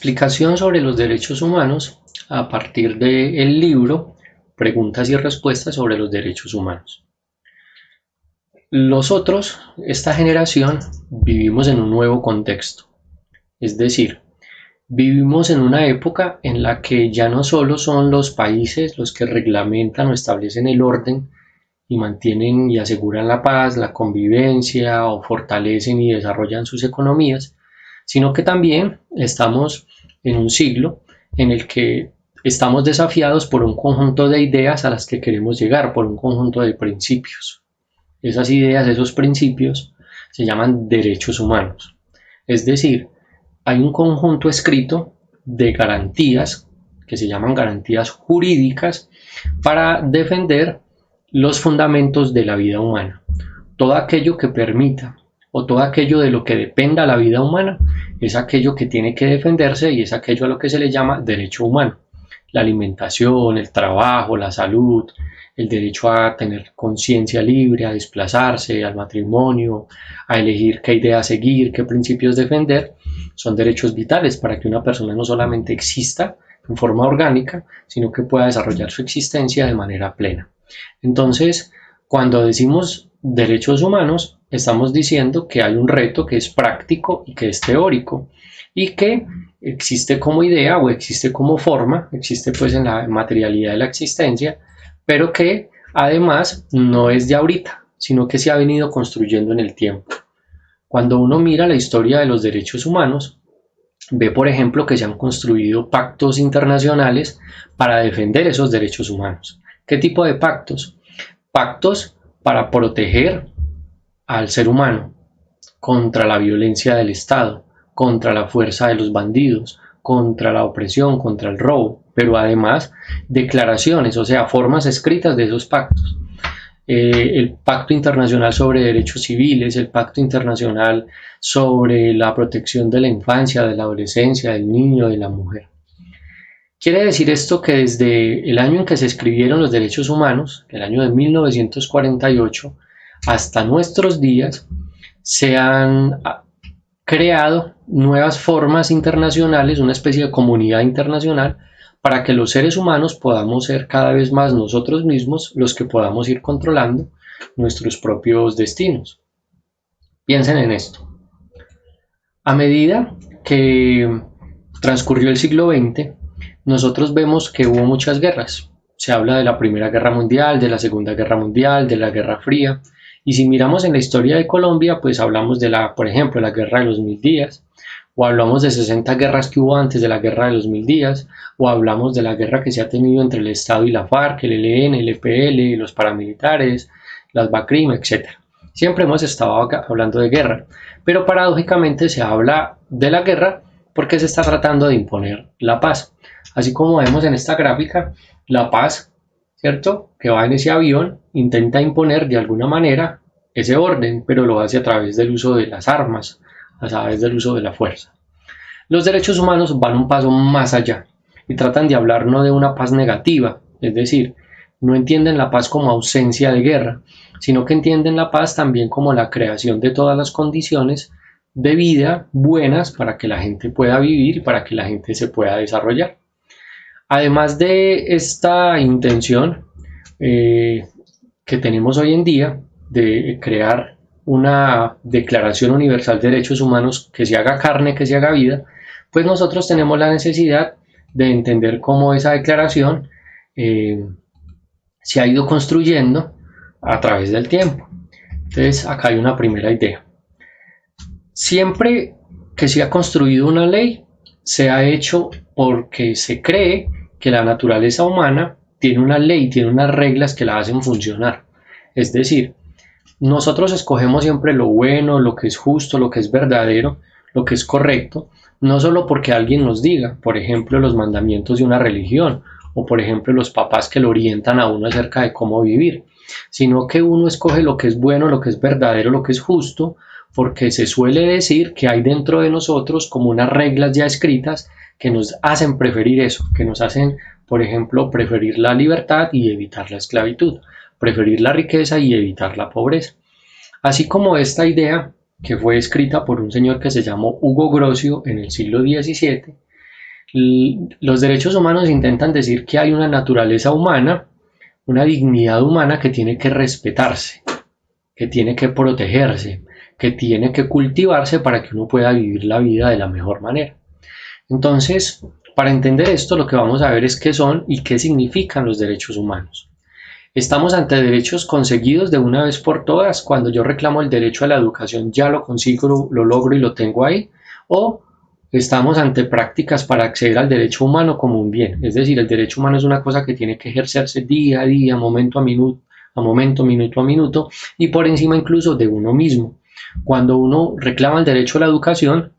explicación sobre los derechos humanos a partir del libro Preguntas y respuestas sobre los derechos humanos. Nosotros, esta generación, vivimos en un nuevo contexto, es decir, vivimos en una época en la que ya no solo son los países los que reglamentan o establecen el orden y mantienen y aseguran la paz, la convivencia o fortalecen y desarrollan sus economías, sino que también estamos en un siglo en el que estamos desafiados por un conjunto de ideas a las que queremos llegar, por un conjunto de principios. Esas ideas, esos principios, se llaman derechos humanos. Es decir, hay un conjunto escrito de garantías que se llaman garantías jurídicas para defender los fundamentos de la vida humana. Todo aquello que permita o todo aquello de lo que dependa la vida humana es aquello que tiene que defenderse y es aquello a lo que se le llama derecho humano. La alimentación, el trabajo, la salud, el derecho a tener conciencia libre, a desplazarse, al matrimonio, a elegir qué idea seguir, qué principios defender, son derechos vitales para que una persona no solamente exista en forma orgánica, sino que pueda desarrollar su existencia de manera plena. Entonces, cuando decimos derechos humanos, estamos diciendo que hay un reto que es práctico y que es teórico y que existe como idea o existe como forma, existe pues en la materialidad de la existencia, pero que además no es de ahorita, sino que se ha venido construyendo en el tiempo. Cuando uno mira la historia de los derechos humanos, ve por ejemplo que se han construido pactos internacionales para defender esos derechos humanos. ¿Qué tipo de pactos? Pactos para proteger al ser humano contra la violencia del Estado, contra la fuerza de los bandidos, contra la opresión, contra el robo, pero además declaraciones, o sea, formas escritas de esos pactos. El Pacto Internacional sobre Derechos Civiles, el Pacto Internacional sobre la protección de la infancia, de la adolescencia, del niño, de la mujer. Quiere decir esto que desde el año en que se escribieron los derechos humanos, el año de 1948, hasta nuestros días, se han creado nuevas formas internacionales, una especie de comunidad internacional, para que los seres humanos podamos ser cada vez más nosotros mismos los que podamos ir controlando nuestros propios destinos. Piensen en esto. A medida que transcurrió el siglo XX, nosotros vemos que hubo muchas guerras. Se habla de la Primera Guerra Mundial, de la Segunda Guerra Mundial, de la Guerra Fría. Y si miramos en la historia de Colombia, pues hablamos de por ejemplo, la Guerra de los 1000 días, o hablamos de 60 guerras que hubo antes de la Guerra de los 1000 días, o hablamos de la guerra que se ha tenido entre el Estado y la FARC, el ELN, el EPL, los paramilitares, las BACRIM, etc. Siempre hemos estado hablando de guerra, pero paradójicamente se habla de la guerra porque se está tratando de imponer la paz. Así como vemos en esta gráfica, la paz, ¿cierto?, que va en ese avión, intenta imponer de alguna manera ese orden, pero lo hace a través del uso de las armas, a través del uso de la fuerza. Los derechos humanos van un paso más allá y tratan de hablar no de una paz negativa, es decir, no entienden la paz como ausencia de guerra, sino que entienden la paz también como la creación de todas las condiciones de vida buenas para que la gente pueda vivir y para que la gente se pueda desarrollar. Además de esta intención que tenemos hoy en día de crear una Declaración Universal de Derechos Humanos que se haga carne, que se haga vida, pues nosotros tenemos la necesidad de entender cómo esa declaración se ha ido construyendo a través del tiempo. Entonces, acá hay una primera idea. Siempre que se ha construido una ley, se ha hecho porque se cree que la naturaleza humana tiene una ley, tiene unas reglas que la hacen funcionar. Es decir, nosotros escogemos siempre lo bueno, lo que es justo, lo que es verdadero, lo que es correcto, no solo porque alguien nos diga, por ejemplo, los mandamientos de una religión, o por ejemplo los papás que lo orientan a uno acerca de cómo vivir, sino que uno escoge lo que es bueno, lo que es verdadero, lo que es justo, porque se suele decir que hay dentro de nosotros como unas reglas ya escritas que nos hacen preferir eso, que nos hacen, por ejemplo, preferir la libertad y evitar la esclavitud, preferir la riqueza y evitar la pobreza. Así como esta idea, que fue escrita por un señor que se llamó Hugo Grocio en el siglo XVII, Los derechos humanos intentan decir que hay una naturaleza humana, una dignidad humana que tiene que respetarse, que tiene que protegerse, que tiene que cultivarse para que uno pueda vivir la vida de la mejor manera. Entonces, para entender esto, lo que vamos a ver es qué son y qué significan los derechos humanos. Estamos ante derechos conseguidos de una vez por todas. Cuando yo reclamo el derecho a la educación, ya lo consigo, lo logro y lo tengo ahí. O estamos ante prácticas para acceder al derecho humano como un bien. Es decir, el derecho humano es una cosa que tiene que ejercerse día a día, momento a momento, minuto a minuto, y por encima incluso de uno mismo. Cuando uno reclama el derecho a la educación,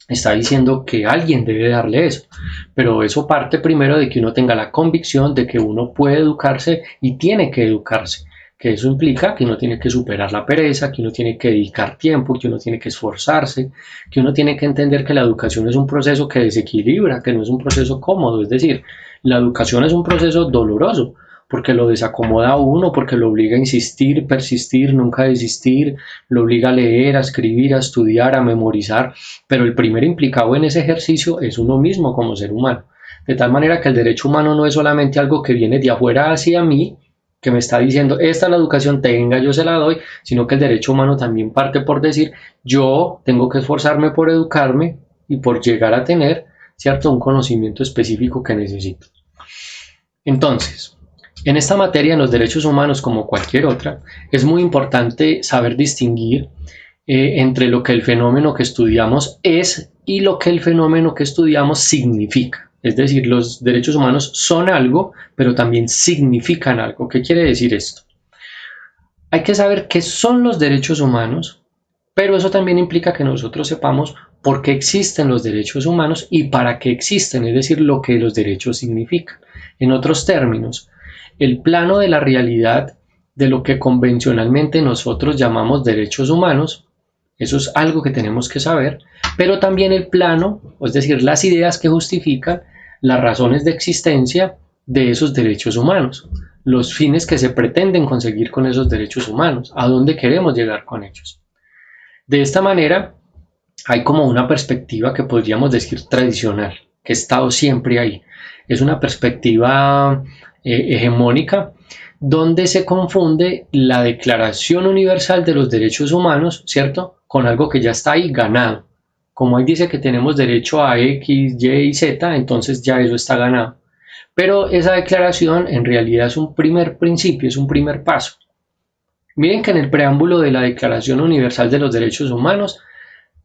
está diciendo que alguien debe darle eso, pero eso parte primero de que uno tenga la convicción de que uno puede educarse y tiene que educarse, que eso implica que uno tiene que superar la pereza, que uno tiene que dedicar tiempo, que uno tiene que esforzarse, que uno tiene que entender que la educación es un proceso que desequilibra, que no es un proceso cómodo, es decir, la educación es un proceso doloroso, porque lo desacomoda a uno, porque lo obliga a insistir, persistir, nunca desistir, lo obliga a leer, a escribir, a estudiar, a memorizar, pero el primer implicado en ese ejercicio es uno mismo como ser humano. De tal manera que el derecho humano no es solamente algo que viene de afuera hacia mí, que me está diciendo, esta es la educación, tenga, yo se la doy, sino que el derecho humano también parte por decir, yo tengo que esforzarme por educarme y por llegar a tener, ¿cierto?, un conocimiento específico que necesito. Entonces, en esta materia, en los derechos humanos, como cualquier otra, es muy importante saber distinguir entre lo que el fenómeno que estudiamos es y lo que el fenómeno que estudiamos significa. Es decir, los derechos humanos son algo, pero también significan algo. ¿Qué quiere decir esto? Hay que saber qué son los derechos humanos, pero eso también implica que nosotros sepamos por qué existen los derechos humanos y para qué existen, es decir, lo que los derechos significan. En otros términos, el plano de la realidad de lo que convencionalmente nosotros llamamos derechos humanos, eso es algo que tenemos que saber, pero también el plano, es decir, las ideas que justifican las razones de existencia de esos derechos humanos, los fines que se pretenden conseguir con esos derechos humanos, a dónde queremos llegar con ellos. De esta manera, hay como una perspectiva que podríamos decir tradicional, que ha estado siempre ahí. Es una perspectiva hegemónica, donde se confunde la Declaración Universal de los Derechos Humanos, ¿cierto?, con algo que ya está ahí ganado. Como ahí dice que tenemos derecho a X, Y y Z, entonces ya eso está ganado. Pero esa declaración en realidad es un primer principio, es un primer paso. Miren que en el preámbulo de la Declaración Universal de los Derechos Humanos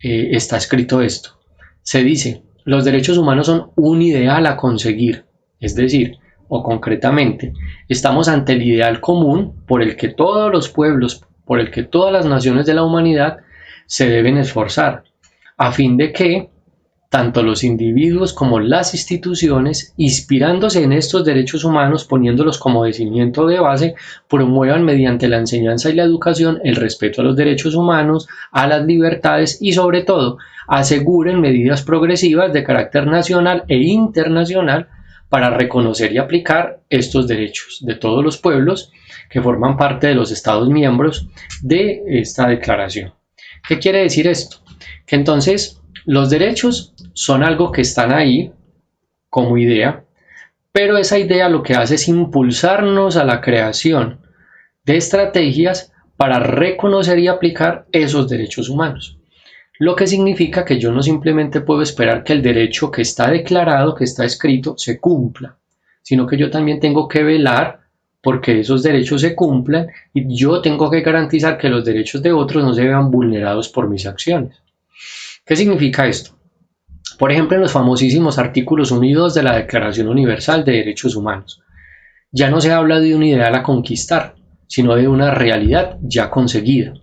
está escrito esto. Se dice, los derechos humanos son un ideal a conseguir, es decir, o concretamente, estamos ante el ideal común por el que todos los pueblos, por el que todas las naciones de la humanidad se deben esforzar, a fin de que tanto los individuos como las instituciones, inspirándose en estos derechos humanos, poniéndolos como cimiento de base, promuevan mediante la enseñanza y la educación el respeto a los derechos humanos, a las libertades y sobre todo aseguren medidas progresivas de carácter nacional e internacional para reconocer y aplicar estos derechos de todos los pueblos que forman parte de los Estados miembros de esta declaración. ¿Qué quiere decir esto? Que entonces los derechos son algo que están ahí como idea, pero esa idea lo que hace es impulsarnos a la creación de estrategias para reconocer y aplicar esos derechos humanos. Lo que significa que yo no simplemente puedo esperar que el derecho que está declarado, que está escrito, se cumpla, sino que yo también tengo que velar porque esos derechos se cumplan y yo tengo que garantizar que los derechos de otros no se vean vulnerados por mis acciones. ¿Qué significa esto? Por ejemplo, en los famosísimos artículos 1 y 2 de la Declaración Universal de Derechos Humanos, ya no se habla de un ideal a conquistar, sino de una realidad ya conseguida.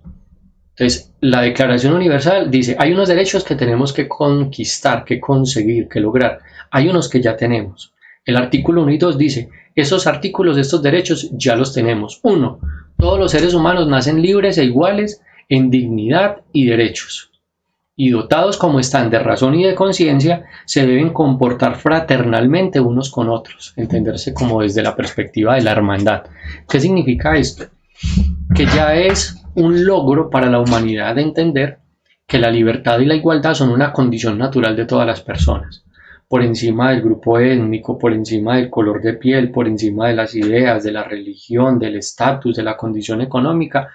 Entonces, la Declaración Universal dice, hay unos derechos que tenemos que conquistar, que conseguir, que lograr. Hay unos que ya tenemos. El artículo 1 y 2 dice, esos artículos, estos derechos ya los tenemos. 1. Todos los seres humanos nacen libres e iguales en dignidad y derechos. Y dotados como están de razón y de conciencia, se deben comportar fraternalmente unos con otros. Entenderse como desde la perspectiva de la hermandad. ¿Qué significa esto? Que ya es un logro para la humanidad de entender que la libertad y la igualdad son una condición natural de todas las personas. por encima del grupo étnico, por encima del color de piel, por encima de las ideas, de la religión, del estatus, de la condición económica,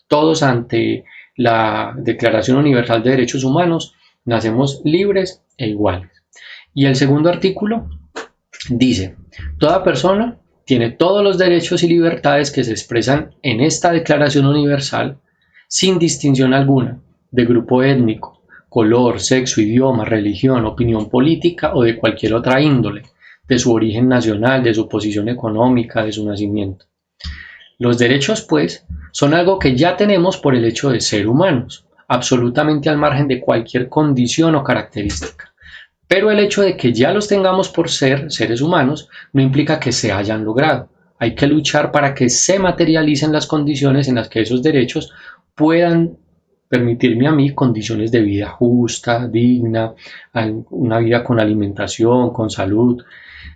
todos ante la Declaración Universal de Derechos Humanos nacemos libres e iguales. Y el segundo artículo dice: toda persona tiene todos los derechos y libertades que se expresan en esta Declaración Universal, sin distinción alguna de grupo étnico, color, sexo, idioma, religión, opinión política o de cualquier otra índole, de su origen nacional, de su posición económica, de su nacimiento. Los derechos, pues, son algo que ya tenemos por el hecho de ser humanos, absolutamente al margen de cualquier condición o característica. Pero el hecho de que ya los tengamos por ser seres humanos no implica que se hayan logrado. Hay que luchar para que se materialicen las condiciones en las que esos derechos puedan permitirme a mí condiciones de vida justa, digna, una vida con alimentación, con salud.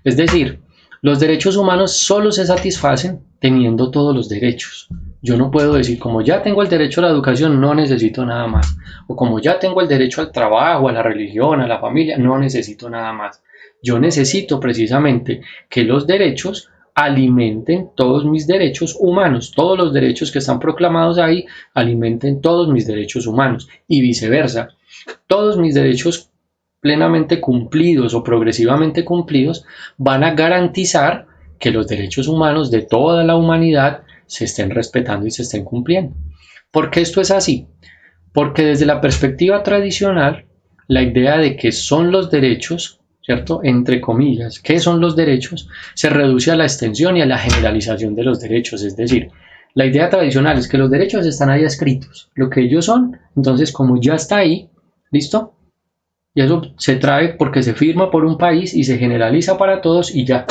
Es decir, los derechos humanos solo se satisfacen teniendo todos los derechos. Yo no puedo decir, como ya tengo el derecho a la educación, no necesito nada más. O como ya tengo el derecho al trabajo, a la religión, a la familia, no necesito nada más. Yo necesito precisamente que los derechos alimenten todos mis derechos humanos. Todos los derechos que están proclamados ahí alimenten todos mis derechos humanos. Y viceversa. Todos mis derechos plenamente cumplidos o progresivamente cumplidos van a garantizar que los derechos humanos de toda la humanidad se estén respetando y se estén cumpliendo. ¿Por qué esto es así? Porque desde la perspectiva tradicional, la idea de qué son los derechos, ¿cierto? Entre comillas, ¿qué son los derechos? Se reduce a la extensión y a la generalización de los derechos. Es decir, la idea tradicional es que los derechos están ahí escritos, lo que ellos son, entonces como ya está ahí, ¿listo? Y eso se trae porque se firma por un país y se generaliza para todos y ya.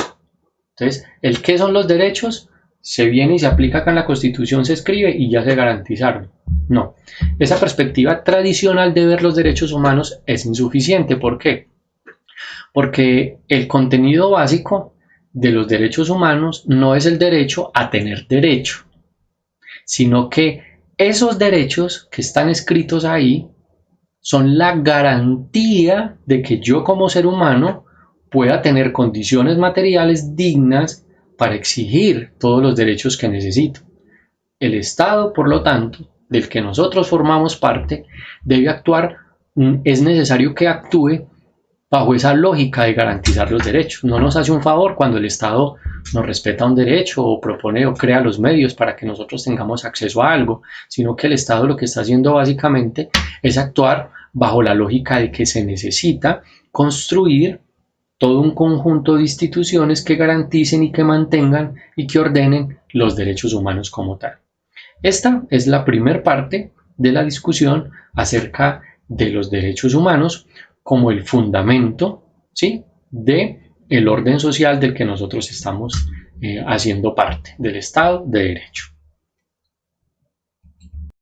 Entonces, el qué son los derechos se viene y se aplica acá en la Constitución, se escribe y ya se garantizaron. No, esa perspectiva tradicional de ver los derechos humanos es insuficiente. ¿Por qué? Porque el contenido básico de los derechos humanos no es el derecho a tener derecho, sino que esos derechos que están escritos ahí son la garantía de que yo como ser humano pueda tener condiciones materiales dignas para exigir todos los derechos que necesito. El Estado, por lo tanto, del que nosotros formamos parte, debe actuar, es necesario que actúe bajo esa lógica de garantizar los derechos. No nos hace un favor cuando el Estado nos respeta un derecho o propone o crea los medios para que nosotros tengamos acceso a algo, sino que el Estado lo que está haciendo básicamente es actuar bajo la lógica de que se necesita construir todo un conjunto de instituciones que garanticen y que mantengan y que ordenen los derechos humanos como tal. Esta es la primera parte de la discusión acerca de los derechos humanos como el fundamento, ¿sí?, de el orden social del que nosotros estamos haciendo parte, del Estado de Derecho.